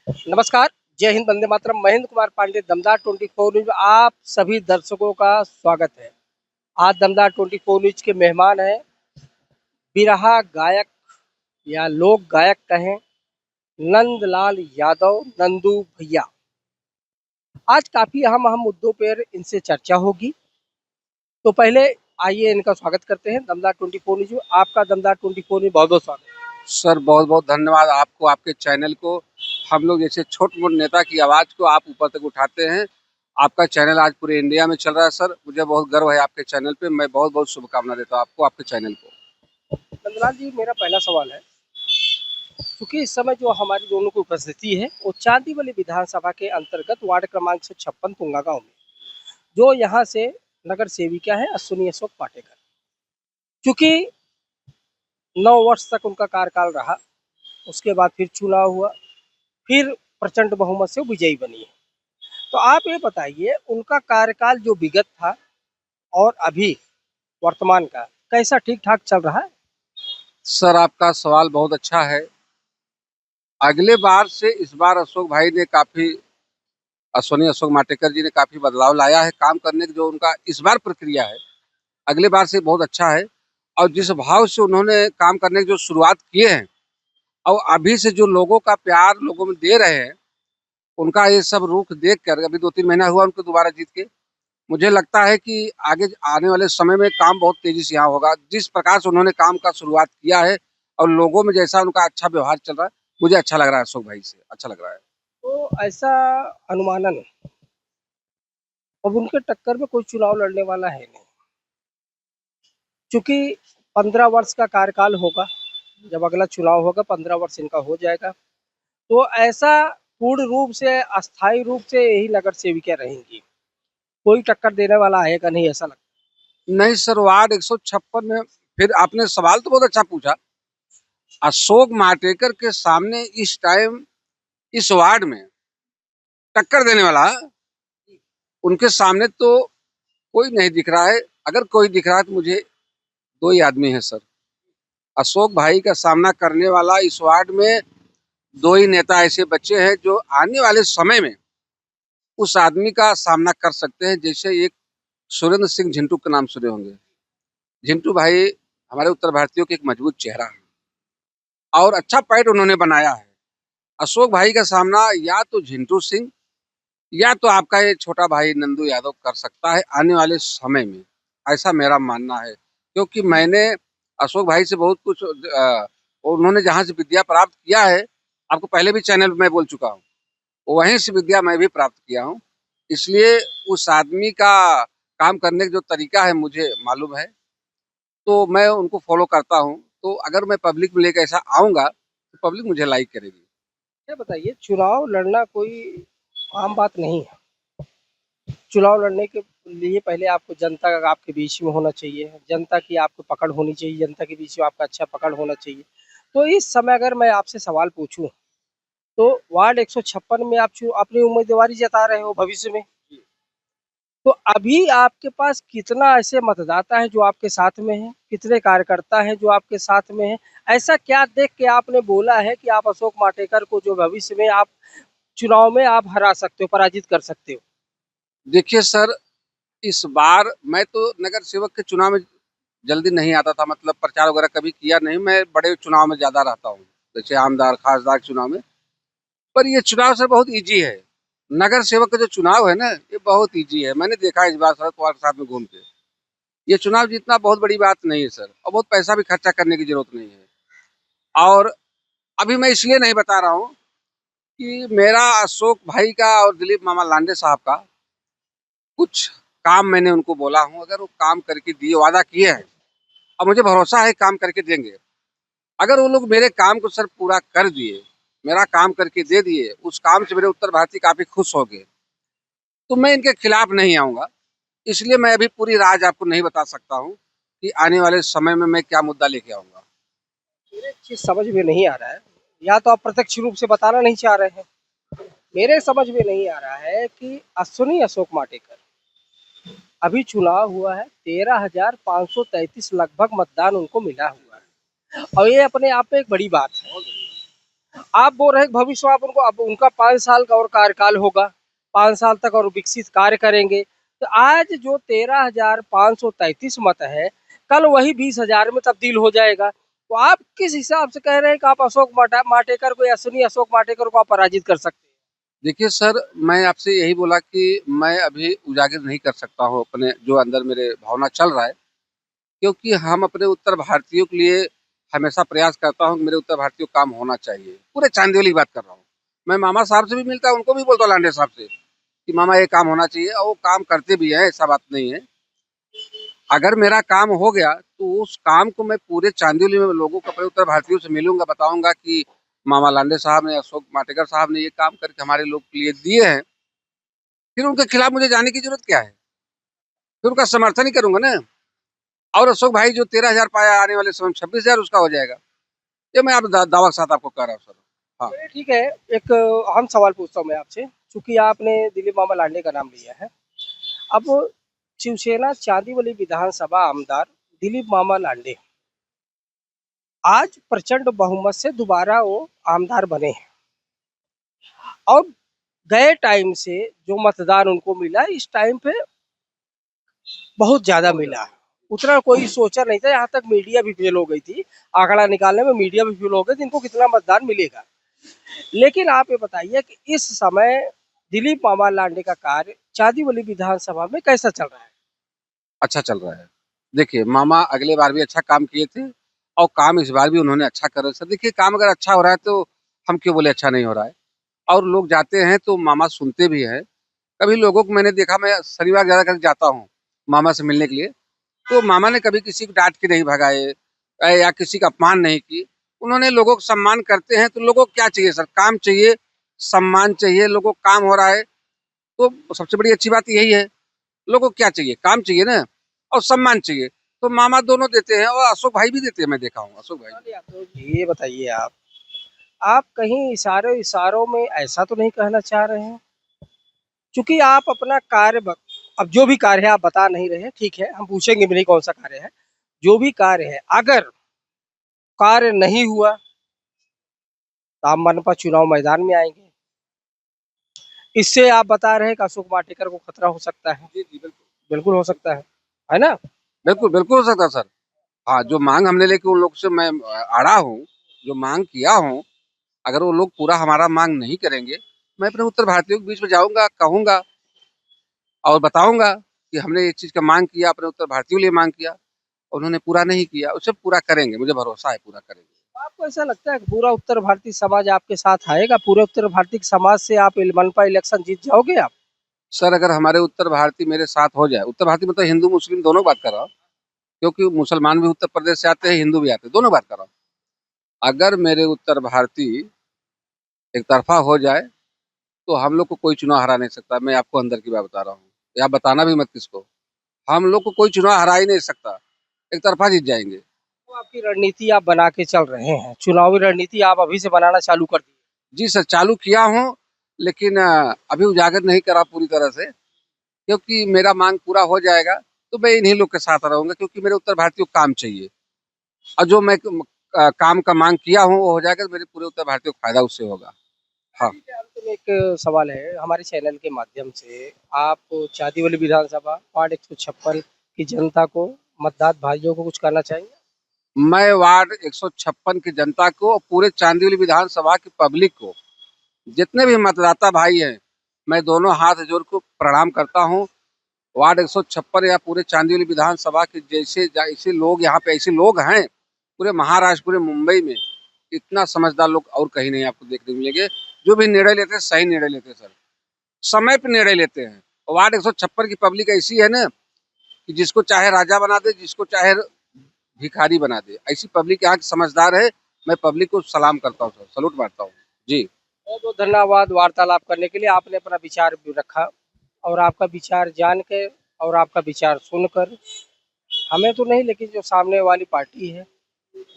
नमस्कार, जय हिंद, वंदे मातरम। महेंद्र कुमार पांडे, दमदार 24 न्यूज में आप सभी दर्शकों का स्वागत है। आज दमदार 24 न्यूज के मेहमान हैं बिरहा गायक या लोक गायक कहें, नंदलाल यादव, नंदू भैया। आज काफी अहम मुद्दों पर इनसे चर्चा होगी। तो पहले आइए इनका स्वागत करते हैं दमदार 24 न्यूज में। आपका दमदार 24 न्यूज बहुत बहुत स्वागत है। सर बहुत बहुत धन्यवाद आपको, आपके चैनल को। हम लोग जैसे छोट मोट नेता की आवाज़ को आप ऊपर तक उठाते हैं। आपका चैनल आज पूरे इंडिया में चल रहा है सर, मुझे बहुत गर्व है आपके चैनल पे। मैं बहुत बहुत शुभकामना देता हूँ आपको, आपके चैनल को। नंदलाल जी, मेरा पहला सवाल है, क्योंकि इस समय जो हमारी दोनों की उपस्थिति है वो चांदीवली विधानसभा के अंतर्गत वार्ड क्रमांक 156 तुंगा गांव में, जो यहाँ से नगर सेविका है अश्विनी अशोक पाटेकर। क्योंकि 9 वर्ष तक उनका कार्यकाल रहा, उसके बाद फिर चुनाव हुआ, फिर प्रचंड बहुमत से विजयी बनी है। तो आप ये बताइए, उनका कार्यकाल जो विगत था और अभी वर्तमान का कैसा ठीक ठाक चल रहा है? सर आपका सवाल बहुत अच्छा है। अगले बार से इस बार अशोक भाई ने काफ़ी, अश्विनी अशोक माटेकर जी ने काफ़ी बदलाव लाया है काम करने की। जो उनका इस बार प्रक्रिया है अगले बार से बहुत अच्छा है। और जिस भाव से उन्होंने काम करने की जो शुरुआत किए हैं और अभी से जो लोगों का प्यार लोगों में दे रहे हैं, उनका ये सब रुख देख कर, अभी 2-3 महीना हुआ उनको दोबारा जीत के, मुझे लगता है कि आगे आने वाले समय में काम बहुत तेजी से यहाँ होगा। जिस प्रकार से उन्होंने काम का शुरुआत किया है और लोगों में जैसा उनका अच्छा व्यवहार चल रहा है, मुझे अच्छा लग रहा है। अशोक भाई से अच्छा लग रहा है। तो ऐसा अनुमानन, अब उनके टक्कर में कोई चुनाव लड़ने वाला है नहीं, क्योंकि 15 वर्ष का कार्यकाल होगा। जब अगला चुनाव होगा 15 वर्ष इनका हो जाएगा, तो ऐसा पूर्ण रूप से अस्थायी रूप से यही नगर सेविका रहेंगी, कोई टक्कर देने वाला आएगा नहीं, ऐसा लगता नहीं सर, वार्ड 156 में फिर आपने सवाल तो बहुत अच्छा पूछा। अशोक माटेकर के सामने इस टाइम इस वार्ड में टक्कर देने वाला उनके सामने तो कोई नहीं दिख रहा है। अगर कोई दिख रहा है तो मुझे दो ही आदमी है सर। अशोक भाई का सामना करने वाला इस वार्ड में दो ही नेता ऐसे बच्चे हैं जो आने वाले समय में उस आदमी का सामना कर सकते हैं। जैसे एक सुरेंद्र सिंह झिंटू के नाम सुने होंगे। झिंटू भाई हमारे उत्तर भारतीयों के एक मजबूत चेहरा है और अच्छा पैठ उन्होंने बनाया है। अशोक भाई का सामना या तो झिंटू सिंह या तो आपका ये छोटा भाई नंदू यादव कर सकता है आने वाले समय में, ऐसा मेरा मानना है। क्योंकि मैंने अशोक भाई से बहुत कुछ उन्होंने जहाँ से विद्या प्राप्त किया है, आपको पहले भी चैनल में बोल चुका हूँ, वहीं से विद्या मैं भी प्राप्त किया हूँ। इसलिए उस आदमी का काम करने का जो तरीका है मुझे मालूम है, तो मैं उनको फॉलो करता हूँ। तो अगर मैं पब्लिक में लेकर ऐसा आऊँगा तो पब्लिक मुझे लाइक करेगी। है। बताइए, चुनाव लड़ना कोई आम बात नहीं है। चुनाव लड़ने के लिए पहले आपको जनता का आपके बीच में होना चाहिए, जनता की आपको पकड़ होनी चाहिए, जनता के बीच में आपका अच्छा पकड़ होना चाहिए। तो इस समय अगर मैं आपसे सवाल पूछूं, तो वार्ड 156 में आप अपनी उम्मीदवारी जता रहे हो भविष्य में, तो अभी आपके पास कितना ऐसे मतदाता है जो आपके साथ में हैं, कितने कार्यकर्ता हैं जो आपके साथ में हैं? ऐसा क्या देख के आपने बोला है कि आप अशोक माटेकर को जो भविष्य में आप चुनाव में आप हरा सकते हो, पराजित कर सकते हो? देखिए सर, इस बार मैं तो नगर सेवक के चुनाव में जल्दी नहीं आता था, मतलब प्रचार वगैरह कभी किया नहीं। मैं बड़े चुनाव में ज़्यादा रहता हूँ, जैसे आमदार खासदार चुनाव में। पर ये चुनाव सर बहुत इजी है। नगर सेवक का जो चुनाव है ना, ये बहुत इजी है। मैंने देखा है इस बार शरद पवार के साथ में घूम के। ये चुनाव जीतना बहुत बड़ी बात नहीं है सर, और बहुत पैसा भी खर्चा करने की जरूरत नहीं है। और अभी मैं इसलिए नहीं बता रहा हूँ कि मेरा अशोक भाई का और दिलीप मामा लांडे साहब का कुछ काम मैंने उनको बोला हूँ, अगर वो काम करके दिए, वादा किए हैं और मुझे भरोसा है काम करके देंगे। अगर वो लोग मेरे काम को सर पूरा कर दिए, मेरा काम करके दे दिए, उस काम से मेरे उत्तर भारतीय काफी खुश हो गए, तो मैं इनके खिलाफ नहीं आऊंगा। इसलिए मैं अभी पूरी राज आपको नहीं बता सकता हूँ कि आने वाले समय में मैं क्या मुद्दा लेके आऊंगा। मेरे चीज समझ में नहीं आ रहा है, या तो आप प्रत्यक्ष रूप से बताना नहीं चाह रहे हैं। मेरे समझ में नहीं आ रहा है कि अश्विनी अशोक माटेकर, अभी चुनाव हुआ है, 13,533 लगभग मतदान उनको मिला हुआ है, और ये अपने आप में एक बड़ी बात है। आप बोल रहे हैं कि भविष्य में आप उनको, अब उनका 5 साल का और कार्यकाल होगा, 5 साल तक और विकसित कार्य करेंगे। तो आज जो 13,533 मत है, कल वही 20,000 में तब्दील हो जाएगा। तो आप किस हिसाब से कह रहे हैं कि आप अशोक माटेकर को या सुनील अशोक माटेकर को आप पराजित कर सकते हैं? देखिए सर, मैं आपसे यही बोला कि मैं अभी उजागर नहीं कर सकता हूँ अपने जो अंदर मेरे भावना चल रहा है, क्योंकि हम अपने उत्तर भारतीयों के लिए हमेशा प्रयास करता हूँ कि मेरे उत्तर भारतीयों को काम होना चाहिए। पूरे चांदीवली की बात कर रहा हूँ। मैं मामा साहब से भी मिलता हूँ, उनको भी बोलता हूँ लांडे साहब से कि मामा ये काम होना चाहिए, और वो काम करते भी हैं, ऐसा बात नहीं है। अगर मेरा काम हो गया तो उस काम को मैं पूरे चांदीवली में लोगों को, अपने उत्तर भारतीयों से मिलूंगा, बताऊंगा कि मामा लांडे साहब ने, अशोक माटेकर साहब ने ये काम करके हमारे लोग के लिए दिए हैं। फिर उनके खिलाफ मुझे जाने की जरूरत क्या है? फिर उनका समर्थन ही करूंगा ना। और अशोक भाई जो 13,000 पाया, आने वाले समय 26,000 उसका हो जाएगा। ये मैं आप दावा के साथ आपको कह रहा हूँ सर। हाँ। चलिए ठीक है, एक अहम सवाल पूछता हूँ मैं आपसे, चूँकि आपने दिलीप मामा लांडे का नाम लिया है। अब शिवसेना चांदीवली विधानसभा आमदार दिलीप मामा लांडे आज प्रचंड बहुमत से दोबारा वो आमदार बने हैं, और गए टाइम से जो मतदान उनको मिला, इस टाइम पे बहुत ज्यादा मिला। उतना कोई सोचा नहीं था, यहाँ तक मीडिया भी फेल हो गई थी, आंकड़ा निकालने में मीडिया भी फेल हो गई थी इनको कितना मतदान मिलेगा। लेकिन आप ये बताइए कि इस समय दिलीप मामा लांडे का कार्य चांदीवली विधानसभा में कैसा चल रहा है? अच्छा चल रहा है। देखिए, मामा अगले बार भी अच्छा काम किए थे, और काम इस बार भी उन्होंने अच्छा करा सर। देखिए, काम अगर अच्छा हो रहा है तो हम क्यों बोले अच्छा नहीं हो रहा है। और लोग जाते हैं तो मामा सुनते भी हैं। कभी लोगों को मैंने देखा, मैं शनिवार ज़्यादा करके जाता हूँ मामा से मिलने के लिए, तो मामा ने कभी किसी को डाँट के नहीं भगाए, या किसी का अपमान नहीं की। उन्होंने लोगों को सम्मान करते हैं, तो लोगों को क्या चाहिए सर? काम चाहिए, सम्मान चाहिए, लोगों को काम हो रहा है, तो सबसे बड़ी अच्छी बात यही है। लोगों को क्या चाहिए? काम चाहिए ना, और सम्मान चाहिए। तो मामा दोनों देते हैं, और अशोक भाई भी देते हैं, मैं देखा हूँ अशोक भाई भी। अरे यादव जी, ये बताइए आप कहीं इशारों इशारों में ऐसा तो नहीं कहना चाह रहे हैं, क्योंकि आप अपना कार्य अब जो भी कार्य है आप बता नहीं रहे हैं, ठीक है, हम पूछेंगे भी नहीं कौन सा कार्य है। जो भी कार्य है, अगर कार्य नहीं हुआ तो आप मनपा चुनाव मैदान में आएंगे। इससे आप बता रहे हैं कि अशोक वाटेकर को खतरा हो सकता है। जी, जी, बिल्कुल। बिल्कुल हो सकता है ना? बिल्कुल, बिल्कुल हो सकता है सर। हाँ, जो माँग हमने लेके उन लोग से मैं अड़ा हूँ, जो माँग किया हूँ, अगर वो लोग पूरा हमारा माँग नहीं करेंगे, मैं अपने उत्तर भारतीयों के बीच में जाऊँगा, कहूँगा और बताऊँगा कि हमने ये चीज़ का माँग किया, अपने उत्तर भारतीयों के लिए माँग किया, उन्होंने पूरा नहीं किया। उसे पूरा करेंगे, मुझे भरोसा है पूरा करेंगे। आपको ऐसा लगता है कि पूरा उत्तर भारतीय समाज आपके साथ आएगा? पूरे उत्तर भारतीय समाज से आप मनपा इलेक्शन जीत जाओगे आप? सर, अगर हमारे उत्तर भारतीय मेरे साथ हो जाए, उत्तर भारतीय मतलब हिंदू मुस्लिम दोनों बात कर रहा हूँ, क्योंकि मुसलमान भी उत्तर प्रदेश से आते हैं, हिंदू भी आते हैं, दोनों बात कर रहा हूँ। अगर मेरे उत्तर भारतीय एक तरफा हो जाए, तो हम लोग को कोई चुनाव हरा नहीं सकता। मैं आपको अंदर की बात बता रहा हूँ, या बताना भी मत किसको। हम लोग को कोई चुनाव हरा ही नहीं सकता, एक तरफा जीत जाएंगे। तो आपकी रणनीति आप बना के चल रहे हैं, चुनावी रणनीति आप अभी से बनाना चालू कर दिए। जी सर, चालू किया हूँ, लेकिन अभी उजागर नहीं करा पूरी तरह से, क्योंकि मेरा मांग पूरा हो जाएगा तो मैं इन्हीं लोग के साथ रहूंगा, क्योंकि मेरे उत्तर भारतीयों को काम चाहिए। और जो मैं काम का मांग किया हूँ वो हो जाएगा, तो मेरे पूरे उत्तर भारतीयों को फायदा उससे होगा। हाँ। ठीक है, अंत में एक सवाल है हमारे चैनल के माध्यम से, आप चांदीवली विधानसभा वार्ड 156 की जनता को, मतदाता भाइयों को कुछ कहना चाहेंगे? मैं वार्ड 156 की जनता को और पूरे चांदीवली विधानसभा की पब्लिक को, जितने भी मतदाता भाई हैं, मैं दोनों हाथ जोड़ कर प्रणाम करता हूँ। वार्ड 156 या पूरे चांदीवली विधानसभा के जैसे ऐसे लोग यहाँ पे, ऐसे लोग हैं पूरे महाराष्ट्र, पूरे मुंबई में, इतना समझदार लोग और कहीं नहीं आपको देखने को मिलेंगे। जो भी निर्णय लेते हैं सही निर्णय लेते हैं सर, समय पे निर्णय लेते हैं। वार्ड 156 की पब्लिक ऐसी है ना, कि जिसको चाहे राजा बना दे, जिसको चाहे भिखारी बना दे, ऐसी पब्लिक यहाँ की समझदार है। मैं पब्लिक को सलाम करता हूँ सर, सलूट मारता हूँ। जी। बहुत बहुत धन्यवाद वार्तालाप करने के लिए, आपने अपना विचार भी रखा, और आपका विचार जान के और आपका विचार सुनकर हमें तो नहीं, लेकिन जो सामने वाली पार्टी है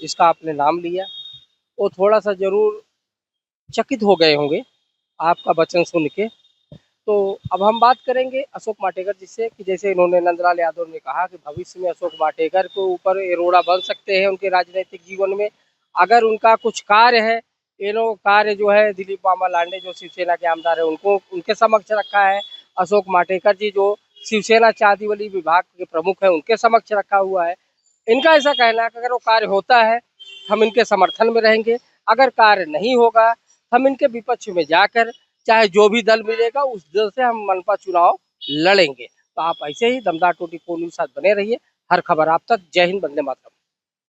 जिसका आपने नाम लिया, वो थोड़ा सा जरूर चकित हो गए होंगे आपका वचन सुन के। तो अब हम बात करेंगे अशोक वाटेकर जी से, कि जैसे इन्होंने नंदलाल यादव ने कहा कि भविष्य में अशोक वाटेकर के ऊपर एरोड़ा बन सकते हैं उनके राजनीतिक जीवन में, अगर उनका कुछ कार्य है ये लोग कार्य जो है दिलीप बामा लांडे जो शिवसेना के आमदार है उनको उनके समक्ष रखा है। अशोक माटेकर जी जो शिवसेना चांदीवली विभाग के प्रमुख है उनके समक्ष रखा हुआ है। इनका ऐसा कहना है कि अगर वो कार्य होता है हम इनके समर्थन में रहेंगे, अगर कार्य नहीं होगा हम इनके विपक्ष में जाकर चाहे जो भी दल मिलेगा उस दल से हम मनपा चुनाव लड़ेंगे। तो आप ऐसे ही दमदार 24 न्यूज़ साथ बने रहिए, हर खबर आप तक। जय हिंद, वंदे मातरम।